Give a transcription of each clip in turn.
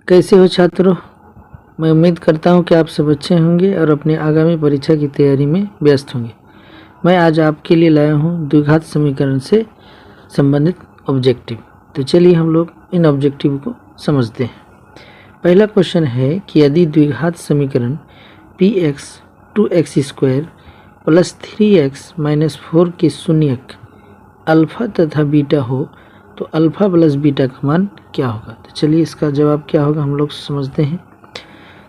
कैसे हो छात्रों? मैं उम्मीद करता हूं कि आप सब अच्छे होंगे और अपनी आगामी परीक्षा की तैयारी में व्यस्त होंगे। मैं आज आपके लिए लाया हूं द्विघात समीकरण से संबंधित ऑब्जेक्टिव। तो चलिए हम लोग इन ऑब्जेक्टिव को समझते हैं। पहला क्वेश्चन है कि यदि द्विघात समीकरण px 2x² plus 3x minus 4 के शून्यक अल्फा तथा बीटा हो तो अल्फा प्लस बीटा का मान क्या होगा। तो चलिए इसका जवाब क्या होगा हम लोग समझते हैं।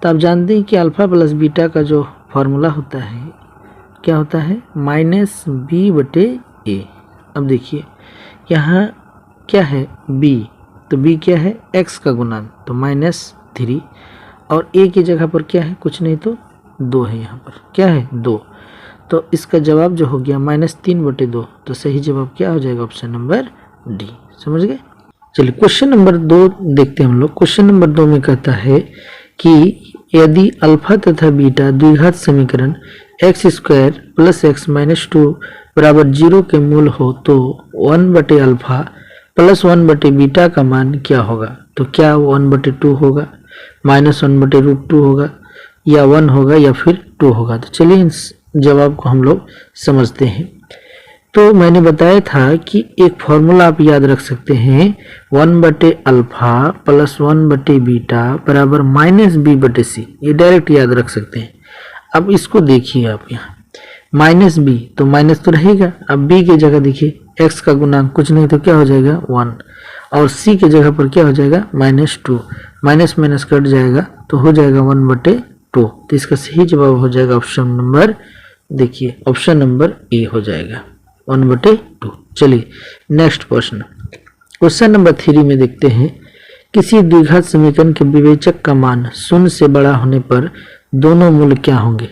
तो आप जानते हैं कि अल्फा प्लस बीटा का जो फॉर्मूला होता है क्या होता है, -b/a। अब देखिए यहाँ क्या है b, तो b क्या है x का गुणांक, तो -3 और a की जगह पर क्या है, कुछ नहीं तो 2 है। यहाँ पर क्या है 2, तो इसका जवाब जो हो गया -3/2। तो सही जवाब क्या हो जाएगा, ऑप्शन नंबर डी। समझ गए। चलिए क्वेश्चन नंबर 2 देखते हैं हम लोग। क्वेश्चन नंबर 2 में कहता है कि यदि अल्फा तथा बीटा द्विघात समीकरण x² प्लस x माइनस 2 बराबर 0 के मूल हो तो 1/अल्फा प्लस 1/बीटा का मान क्या होगा। तो क्या 1/2 होगा, -1/√2 होगा, या 1 होगा, या फिर 2 होगा। तो चलिए इस जवाब को हम लोग समझते हैं। तो मैंने बताया था कि एक फॉर्मूला आप याद रख सकते हैं, 1/अल्फा प्लस 1/बीटा बराबर -b/c। ये डायरेक्ट याद रख सकते हैं। अब इसको देखिए आप, यहाँ -b तो माइनस तो रहेगा। अब b की जगह देखिए x का गुणांक कुछ नहीं तो क्या हो जाएगा 1, और c की जगह पर क्या हो जाएगा -2, माइनस माइनस कट जाएगा तो हो जाएगा 1/2। तो इसका सही जवाब हो जाएगा ऑप्शन नंबर, देखिए ऑप्शन नंबर ए हो जाएगा 1/2। चलिए नेक्स्ट प्रश्न, क्वेश्चन नंबर 3 में देखते हैं। किसी द्विघात समीकरण के विवेचक का मान 0 से बड़ा होने पर दोनों मूल क्या होंगे।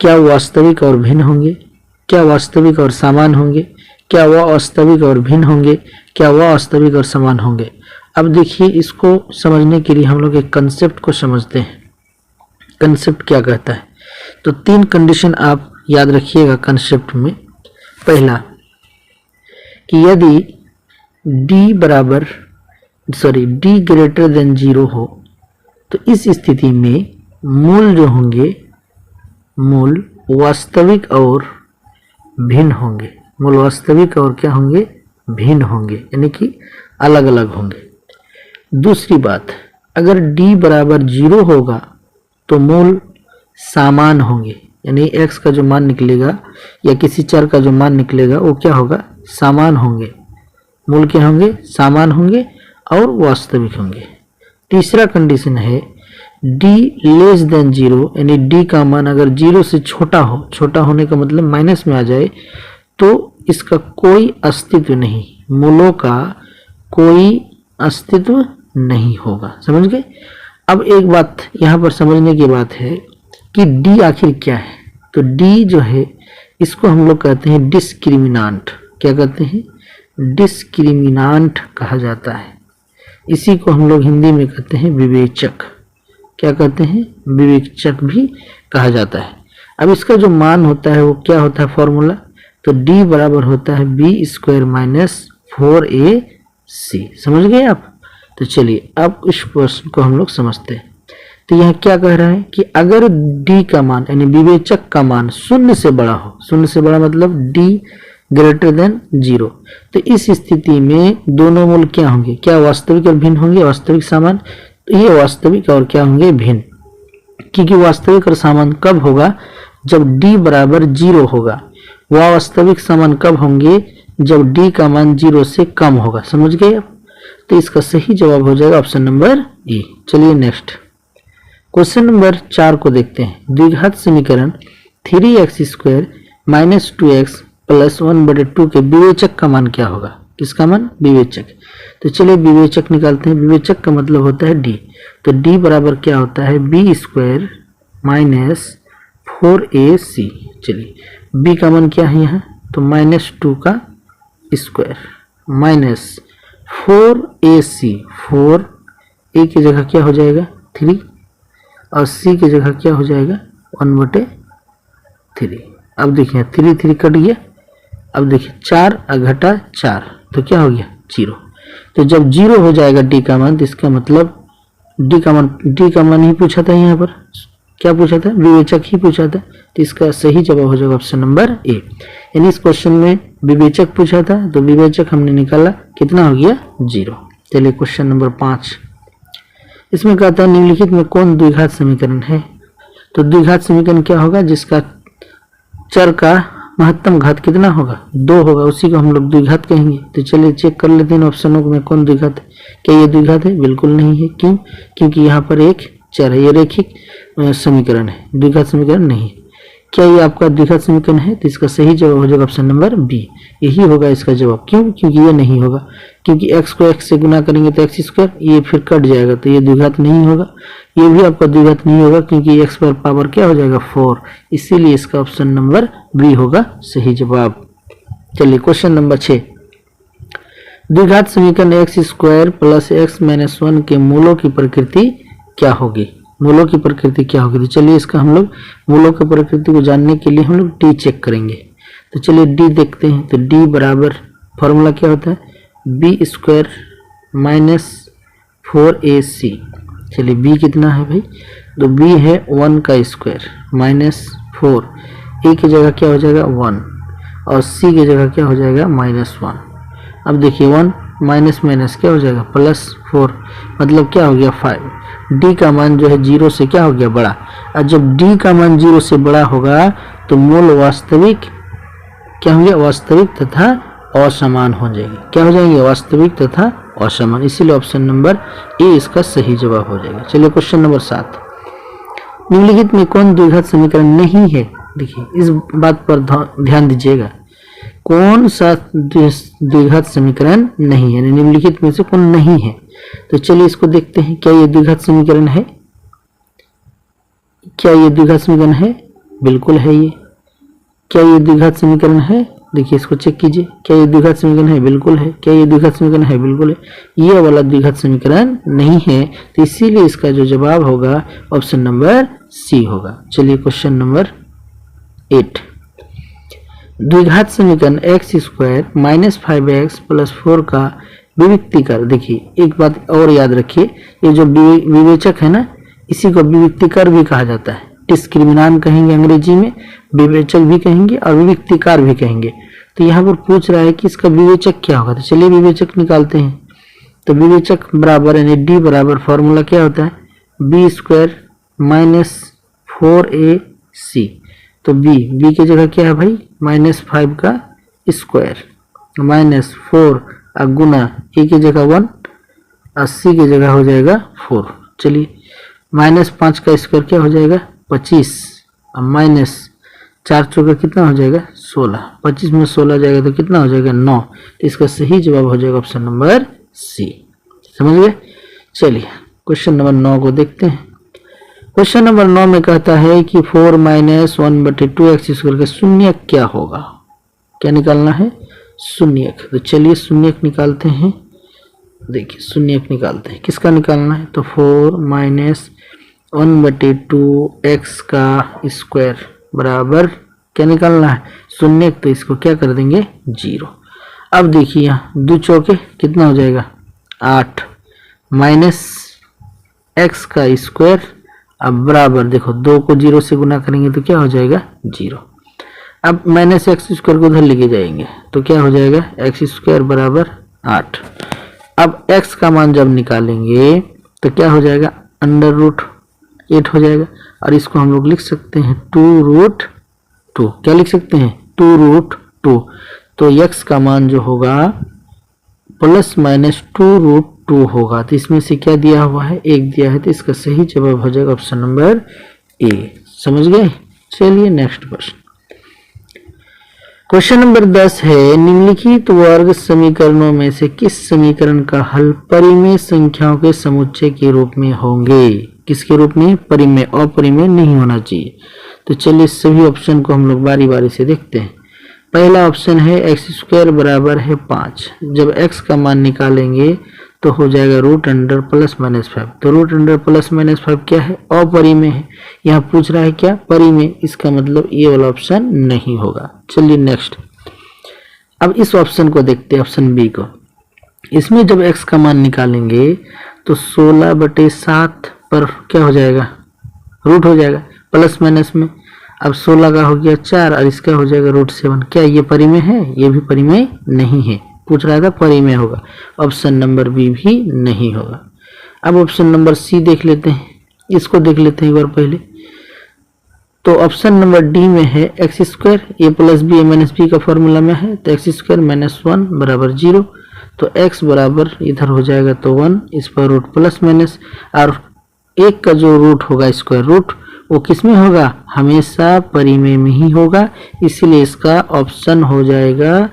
क्या वास्तविक और भिन्न होंगे, क्या वास्तविक और समान होंगे, क्या वह वास्तविक और भिन्न होंगे, क्या वह वास्तविक और समान होंगे। अब देखिए इसको समझने के लिए हम लोग एक कंसेप्ट को समझते हैं। कंसेप्ट क्या कहता है, तो 3 कंडीशन आप याद रखिएगा कंसेप्ट में। पहला कि यदि d ग्रेटर देन 0 हो तो इस स्थिति में मूल जो होंगे, मूल वास्तविक और भिन्न होंगे। मूल वास्तविक और क्या होंगे, भिन्न होंगे, यानी कि अलग अलग होंगे। दूसरी बात, अगर d बराबर 0 होगा तो मूल समान होंगे, यानी x का जो मान निकलेगा या किसी चर का जो मान निकलेगा वो क्या होगा, समान होंगे। मूल क्या होंगे, समान होंगे और वास्तविक होंगे। तीसरा कंडीशन है d लेस देन 0, यानी d का मान अगर 0 से छोटा हो, छोटा होने का मतलब माइनस में आ जाए, तो इसका कोई अस्तित्व नहीं, मूलों का कोई अस्तित्व नहीं होगा। समझ गए। अब एक बात यहाँ पर समझने की बात है कि d आखिर क्या है। तो d जो है इसको हम लोग कहते हैं डिस्क्रिमिनांट। क्या कहते हैं, डिस्क्रिमिनांट कहा जाता है। इसी को हम लोग हिंदी में कहते हैं विवेचक। क्या कहते हैं, विवेचक भी कहा जाता है। अब इसका जो मान होता है वो क्या होता है फॉर्मूला, तो d बराबर होता है b² माइनस 4ac। समझ गए आप। तो चलिए अब इस प्रश्न को हम लोग समझते हैं। तो यह क्या कह रहा है कि अगर d का मान यानी विवेचक का मान 0 से बड़ा हो, 0 से बड़ा मतलब d ग्रेटर देन 0, तो इस स्थिति में दोनों मूल क्या होंगे, क्या वास्तविक और भिन्न होंगे, वास्तविक समान। तो ये वास्तविक और क्या होंगे, भिन्न। क्योंकि वास्तविक और समान कब होगा, जब d बराबर 0 होगा। वह वास्तविक समान कब होंगे, जब d का मान 0 से कम होगा। समझ गए आप। तो इसका सही जवाब हो जाएगा ऑप्शन नंबर ए। चलिए नेक्स्ट क्वेश्चन नंबर 4 को देखते हैं। द्विघात समीकरण 3x² माइनस 2x प्लस 1/2 के विवेचक का मान क्या होगा। किसका मान, विवेचक। तो चलिए विवेचक निकालते हैं। विवेचक का मतलब होता है d। तो d बराबर क्या होता है, b² माइनस 4ac। चलिए b का मान क्या है यहाँ, तो -2 का स्क्वायर माइनस 4ac। 4a की जगह क्या हो जाएगा 3, और c की जगह क्या हो जाएगा 1/3। अब देखिए 3 3 कट गया। अब देखिए 4 घटा 4 तो क्या हो गया 0। तो जब 0 हो जाएगा d का मान, तो इसका मतलब डी का मान ही पूछा था, यहाँ पर क्या पूछा था, विवेचक ही पूछा था। तो इसका सही जवाब हो जाएगा ऑप्शन नंबर ए। यानी इस क्वेश्चन में विवेचक पूछा था तो विवेचक हमने निकाला, कितना हो गया 0। चलिए क्वेश्चन नंबर 5, इसमें कहता है निम्नलिखित में कौन द्विघात समीकरण है। तो द्विघात समीकरण क्या होगा, जिसका चर का महत्तम घात कितना होगा, 2 होगा, उसी को हम लोग द्विघात कहेंगे। तो चलिए चेक कर लेते हैं ऑप्शनों में कौन द्विघात है। क्या ये द्विघात है, बिल्कुल नहीं है। क्यों, क्योंकि यहाँ पर एक चर है, ये रैखिक समीकरण है, द्विघात समीकरण नहीं है। क्या ये आपका द्विघात समीकरण है, तो इसका सही जवाब हो जाएगा ऑप्शन नंबर बी, यही होगा इसका जवाब। क्यों, क्योंकि ये नहीं होगा, क्योंकि x को x से गुना करेंगे तो x स्क्वायर, ये फिर कट जाएगा तो ये द्विघात नहीं होगा। ये भी आपका द्विघात नहीं होगा क्योंकि x पर पावर क्या हो जाएगा 4, इसीलिए इसका ऑप्शन नंबर बी होगा सही जवाब। चलिए क्वेश्चन नंबर 6, द्विघात समीकरण x square plus x minus 1 के मूलों की प्रकृति क्या होगी। मूलों की प्रकृति क्या होगी, तो चलिए इसका हम लोग मूलों की प्रकृति को जानने के लिए हम लोग डी चेक करेंगे। तो चलिए डी देखते हैं। तो डी बराबर फॉर्मूला क्या होता है, बी स्क्वायर माइनस 4ac। चलिए बी कितना है भाई, तो बी है 1 का स्क्वायर माइनस 4, ए की जगह क्या हो जाएगा 1 और सी की जगह क्या हो जाएगा -1। अब देखिए 1 माइनस माइनस क्या हो जाएगा +4, मतलब क्या हो गया 5। डी का मान जो है 0 से क्या हो गया बड़ा, और जब डी का मान 0 से बड़ा होगा तो मूल वास्तविक क्या होंगे, वास्तविक तथा असमान हो जाएंगे। क्या हो जाएंगे, वास्तविक तथा असमान, इसीलिए ऑप्शन नंबर ए इसका सही जवाब हो जाएगा। चलिए क्वेश्चन नंबर 7, निम्नलिखित में कौन द्विघात समीकरण नहीं है। देखिए इस बात पर ध्यान दीजिएगा, कौन सा द्विघात समीकरण नहीं है, निम्नलिखित में से कौन नहीं है। तो चलिए इसको देखते हैं, क्या ये द्विघात समीकरण है, क्या ये द्विघात समीकरण है, बिल्कुल है ये। क्या ये द्विघात समीकरण है, देखिए इसको चेक कीजिए, क्या ये द्विघात समीकरण है, बिल्कुल है। क्या ये द्विघात समीकरण है, बिल्कुल है। ये वाला द्विघात समीकरण नहीं है, तो इसीलिए इसका जो जवाब होगा ऑप्शन नंबर सी होगा। चलिए क्वेश्चन नंबर 8, द्विघात समीकरण x square minus 5x plus 4 का विविक्तीकर। देखिए एक बात और याद रखिए, ये जो विवेचक है ना, इसी को विविक्तीकर भी कहा जाता है। डिस्क्रिमिनांट कहेंगे अंग्रेजी में, विवेचक भी कहेंगे और विविक्तीकार भी कहेंगे। तो यहाँ पर पूछ रहा है कि इसका विवेचक क्या होगा, तो चलिए विवेचक निकालते हैं। तो विवेचक बराबर यानी डी बराबर फॉर्मूला क्या होता है, बी स्क्वायर माइनस 4ac। तो बी की जगह क्या है भाई -5 का स्क्वायर माइनस 4 गुना ए की जगह 1 और सी की जगह हो जाएगा 4। चलिए -5 का स्क्वायर क्या हो जाएगा 25 और माइनस 4 चौका कितना हो जाएगा 16, 25 में 16 जाएगा तो कितना हो जाएगा 9। तो इसका सही जवाब हो जाएगा ऑप्शन नंबर सी। समझ गए। चलिए क्वेश्चन नंबर 9 को देखते हैं। क्वेश्चन नंबर 9 में कहता है कि 4 माइनस 1/2x स्क्वायर का शून्यक क्या होगा। क्या निकालना है, शून्यक। तो चलिए शून्यक निकालते हैं। देखिए शून्यक निकालते हैं, किसका निकालना है, तो 4 माइनस 1/2x का स्क्वायर बराबर क्या निकालना है, शून्यक। तो इसको क्या कर देंगे 0। अब देखिए यहाँ 2 चौके कितना हो जाएगा 8 माइनस x का स्क्वायर, अब बराबर देखो 2 को 0 से गुना करेंगे तो क्या हो जाएगा 0। अब माइनस एक्स स्क्वायर को उधर लेके जाएंगे तो क्या हो जाएगा एक्स स्क्वायर बराबर 8। अब x का मान जब निकालेंगे तो क्या हो जाएगा √8 हो जाएगा, और इसको हम लोग लिख सकते हैं 2√2। क्या लिख सकते हैं 2√2। तो x का मान जो होगा प्लस माइनस 2√2 होगा। तो इसमें से क्या दिया हुआ है, 1 दिया है, तो इसका सही जवाब हो जाएगा ऑप्शन नंबर ए। समझ गए। चलिए नेक्स्ट क्वेश्चन। क्वेश्चन नंबर 10 है, निम्नलिखित वर्ग समीकरणों में से किस समीकरण का हल परिमेय संख्याओं के समुच्चय के रूप में होंगे। किसके रूप में, परिमेय, अपरिमेय नहीं होना चाहिए। तो चलिए सभी ऑप्शन को हम लोग बारी बारी से देखते हैं। पहला ऑप्शन है एक्स स्क्वायर बराबर है 5। जब x का मान निकालेंगे तो हो जाएगा √अंडर प्लस माइनस 5। तो √अंडर प्लस माइनस 5 क्या है, अपरिमेय है। यहाँ पूछ रहा है क्या, परिमेय, इसका मतलब ये वाला ऑप्शन नहीं होगा। चलिए नेक्स्ट। अब इस ऑप्शन को देखते हैं, ऑप्शन बी को। इसमें जब x का मान निकालेंगे तो 16/7 पर क्या हो जाएगा, रूट हो जाएगा प्लस माइनस में। अब 16 का हो गया 4 और इसका हो जाएगा √7। क्या ये परिमेय है? ये भी परिमेय नहीं है। पूछ रहा था परिमेय होगा, ऑप्शन नंबर बी भी नहीं होगा। अब ऑप्शन नंबर सी देख लेते हैं, इसको देख लेते हैं एक बार पहले। तो ऑप्शन नंबर डी में है x², a + b a - b का फॉर्मूला में है, तो x² - 1 = 0। तो x बराबर इधर हो जाएगा तो 1, इस पर रूट प्लस माइनस, और एक का जो रूट होगा स्क्वायर रूट वो किस में होगा, हमेशा परिमेय में ही होगा, इसीलिए इसका ऑप्शन हो जाएगा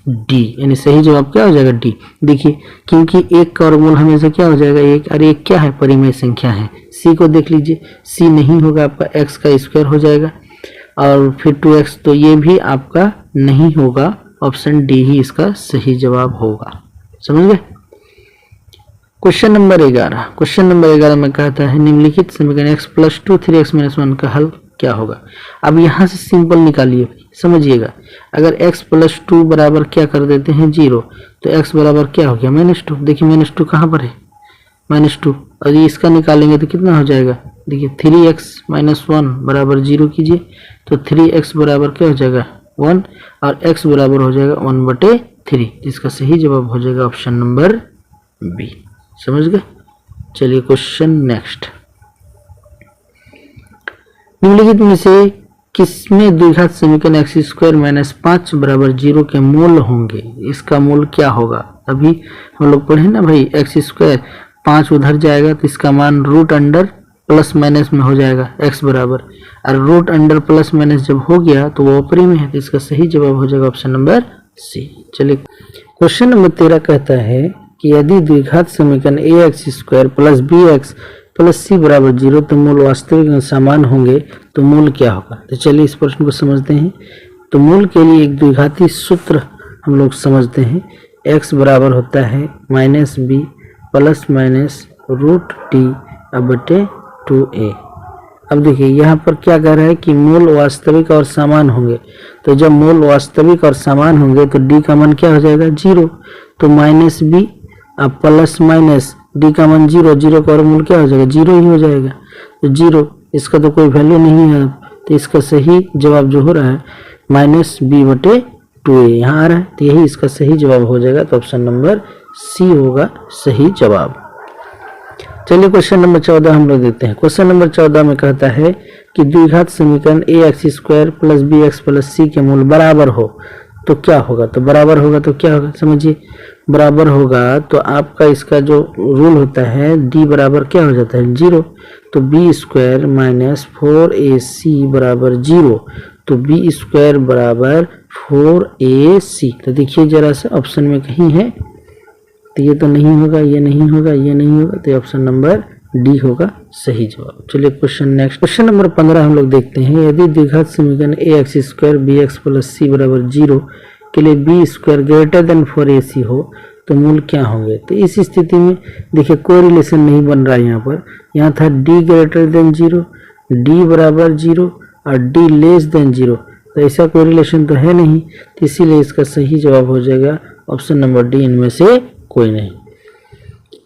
डी, यानी सही जवाब क्या हो जाएगा, डी। देखिए क्योंकि एक का वर्गमूल हमेशा क्या हो जाएगा, एक, और एक क्या है, परिमेय संख्या है। सी को देख लीजिए, सी नहीं होगा आपका, एक्स का स्क्वायर हो जाएगा, और फिर 2x, तो ये भी आपका नहीं होगा, ऑप्शन डी ही इसका सही जवाब होगा। समझ गए। क्वेश्चन नंबर 11, क्वेश्चन नंबर 11 में कहता है निम्नलिखित समीकरण x + 2 3x - 1 का हल क्या होगा। अब यहाँ से सिंपल निकालिए, समझिएगा। अगर x + 2 बराबर क्या कर देते हैं 0, तो x बराबर क्या हो गया -2। देखिए -2 कहाँ पर है, -2, और ये इसका निकालेंगे तो कितना हो जाएगा, देखिए 3x - 1 बराबर 0 कीजिए, तो 3x बराबर क्या हो जाएगा 1, और x बराबर हो जाएगा 1/3, जिसका सही जवाब हो जाएगा ऑप्शन नंबर बी। समझ गए। चलिए क्वेश्चन नेक्स्ट, निम्नलिखित में से किसमें द्विघात समीकरण x² - 5 = 0 के मूल होंगे। इसका मूल क्या होगा, अभी हम लोग पढ़े ना भाई, x², 5 उधर जाएगा तो इसका मान रूट अंडर प्लस माइनस में हो जाएगा x बराबर, और रूट अंडर प्लस माइनस जब हो गया तो वो परिमेय है, तो इसका सही जवाब हो जाएगा ऑप्शन नंबर सी। चलिए क्वेश्चन नंबर 13 कहता है कि यदि द्विघात समीकरण ax² + bx + c = 0 तो मूल वास्तविक में समान होंगे, तो मूल क्या होगा। तो चलिए इस प्रश्न को समझते हैं। तो मूल के लिए एक द्विघाती सूत्र हम लोग समझते हैं, x बराबर होता है -b ± √t/2a। अब देखिए यहाँ पर क्या कह रहा है कि मूल वास्तविक और समान होंगे, तो जब मूल वास्तविक और समान होंगे तो d का मान क्या हो जाएगा 0, तो -b अब प्लस माइनस d का मान 0, 0 का वर्गमूल क्या हो जाएगा 0 ही हो जाएगा, तो 0, इसका तो कोई वैल्यू नहीं है, तो इसका सही जवाब जो हो रहा है -b/2a यहाँ आ रहा है, तो यही इसका सही जवाब हो जाएगा, तो ऑप्शन नंबर सी होगा सही जवाब। चलिए क्वेश्चन नंबर 14 हम लोग देखते हैं। क्वेश्चन नंबर 14 में कहता है कि द्विघात समीकरण ax² + bx + c के मूल बराबर हो तो क्या होगा। तो बराबर होगा तो क्या होगा, समझिए। बराबर होगा तो आपका इसका जो रूल होता है d बराबर क्या हो जाता है 0, तो b² - 4ac बराबर 0, तो b² बराबर 4ac। तो देखिए जरा सा ऑप्शन में कहीं है, तो ये तो नहीं होगा, ये नहीं होगा, ये नहीं होगा, तो ऑप्शन नंबर डी होगा सही जवाब। चलिए क्वेश्चन नेक्स्ट, क्वेश्चन नंबर 15 हम लोग देखते हैं। यदि द्विघात समीकरण ax² bx + c = 0 के लिए b² > 4ac हो तो मूल क्या होंगे। तो इस स्थिति में देखिए कोई रिलेशन नहीं बन रहा है, यहाँ था d > 0, d बराबर 0 और d < 0, तो ऐसा कोई रिलेशन तो है नहीं, तो इसीलिए इसका सही जवाब हो जाएगा ऑप्शन नंबर डी, इनमें से कोई नहीं।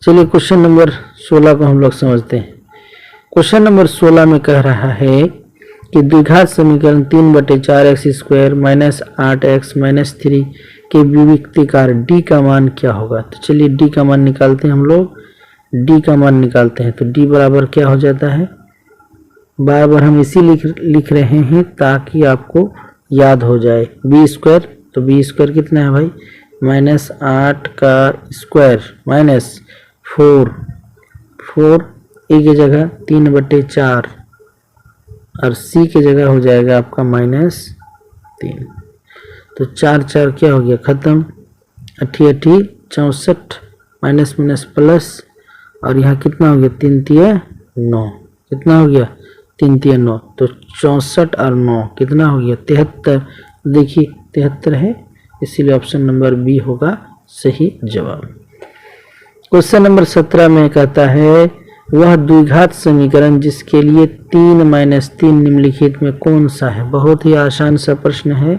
चलिए क्वेश्चन नंबर 16 को हम लोग समझते हैं। क्वेश्चन नंबर 16 में कह रहा है कि द्विघात समीकरण 3/4x² - 8x - 3 के विविक्तिकार d का मान क्या होगा। तो चलिए d का मान निकालते हैं हम लोग, d का मान निकालते हैं, तो d बराबर क्या हो जाता है, बार बार हम इसी लिख रहे हैं ताकि आपको याद हो जाए, b², तो b² कितना है भाई -8 का स्क्वायर -4, 4 a की जगह 3/4 और c की जगह हो जाएगा आपका -3, तो 4 4 क्या हो गया खत्म, 8 8 64 माइनस माइनस प्लस, और यहाँ कितना हो गया 3 3 9, कितना हो गया 3 3 9, तो 64 और 9 कितना हो गया 73। देखिए 73 है, इसीलिए ऑप्शन नंबर बी होगा सही जवाब। क्वेश्चन नंबर 17 में कहता है वह द्विघात समीकरण जिसके लिए 3 माइनस 3 निम्नलिखित में कौन सा है। बहुत ही आसान सा प्रश्न है।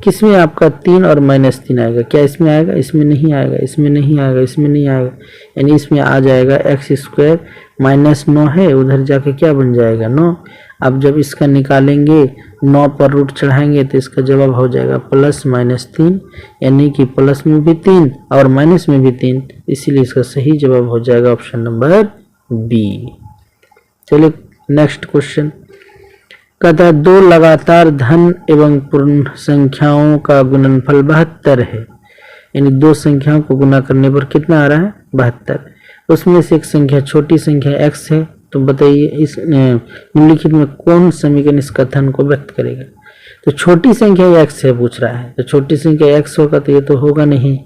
किसमें आपका 3 और माइनस 3 आएगा? क्या इसमें आएगा? इसमें नहीं आएगा, इसमें नहीं आएगा, इसमें नहीं आएगा, यानी इसमें आ जाएगा एक्स स्क्वायर माइनस 9 है, उधर जाके क्या बन जाएगा 9। अब जब इसका निकालेंगे 9 पर रूट चढ़ाएंगे तो इसका जवाब हो जाएगा प्लस माइनस 3, यानी कि प्लस में भी 3 और माइनस में भी 3, इसीलिए इसका सही जवाब हो जाएगा ऑप्शन नंबर बी। चलिए नेक्स्ट क्वेश्चन। कहता है 2 लगातार धन एवं पूर्ण संख्याओं का गुणनफल 72 है, यानी 2 संख्याओं को गुना करने पर कितना आ रहा है? 72। उसमें से एक संख्या छोटी संख्या x है, तो बताइए इस निम्नलिखित में कौन समीकरण इस कथन को व्यक्त करेगा। तो छोटी संख्या x है पूछ रहा है, तो छोटी संख्या x होगा तो ये तो होगा नहीं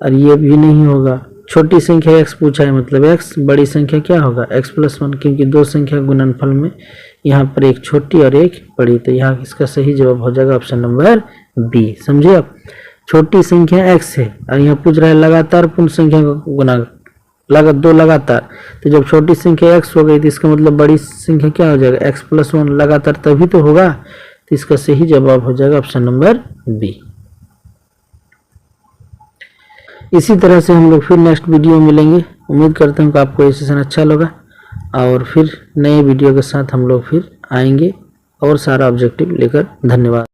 और ये भी नहीं होगा। छोटी संख्या x पूछा है मतलब x, बड़ी संख्या क्या होगा? x प्लस 1, क्योंकि 2 संख्या गुणनफल में यहाँ पर एक छोटी और एक बड़ी, तो यहाँ इसका सही जवाब हो जाएगा ऑप्शन नंबर बी। समझे आप? छोटी संख्या x है और यहाँ पूछ रहा है लगातार पूर्ण संख्या का गुना 2 लगातार, तो जब छोटी संख्या x हो गई तो इसका मतलब बड़ी संख्या क्या हो जाएगा? x प्लस 1 लगातार तभी तो होगा, तो इसका सही जवाब हो जाएगा ऑप्शन नंबर बी। इसी तरह से हम लोग फिर नेक्स्ट वीडियो में मिलेंगे। उम्मीद करता हूँ कि आपको ये सेशन अच्छा लगा और फिर नए वीडियो के साथ हम लोग फिर आएंगे और सारा ऑब्जेक्टिव लेकर। धन्यवाद।